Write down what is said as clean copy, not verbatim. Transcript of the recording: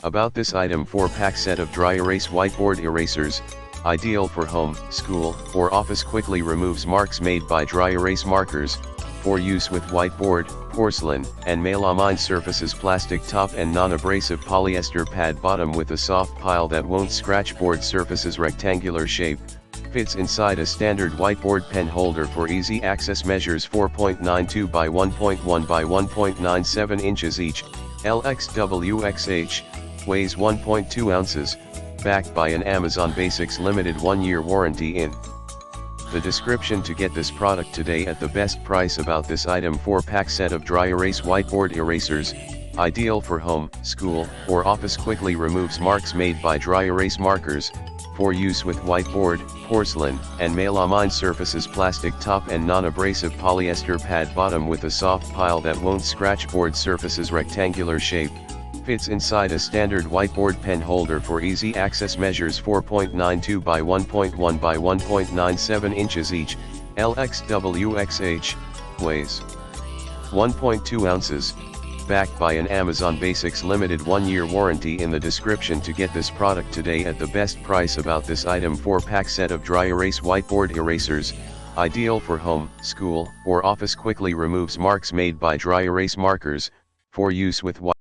About this item, 4-pack set of dry erase whiteboard erasers, ideal for home, school, or office. Quickly removes marks made by dry erase markers, for use with whiteboard, porcelain, and melamine surfaces. Plastic top and non-abrasive polyester pad bottom with a soft pile that won't scratch board surfaces. Rectangular shape, fits inside a standard whiteboard pen holder for easy access. Measures 4.92 by 1.1 by 1.97 inches each, LXWXH, weighs 1.2 ounces, backed by an Amazon Basics limited 1-year warranty in the description to get this product today at the best price. About this item, 4-pack set of dry erase whiteboard erasers, ideal for home, school, or office. Quickly removes marks made by dry erase markers, for use with whiteboard, porcelain, and melamine surfaces. Plastic top and non-abrasive polyester pad bottom with a soft pile that won't scratch board surfaces. Rectangular shape, fits inside a standard whiteboard pen holder for easy access. Measures 4.92 by 1.1 by 1.97 inches each, LXWXH, weighs 1.2 ounces, backed by an Amazon Basics limited 1-year warranty in the description to get this product today at the best price. About this item, 4-pack set of dry erase whiteboard erasers, ideal for home, school, or office. Quickly removes marks made by dry erase markers, for use with whiteboard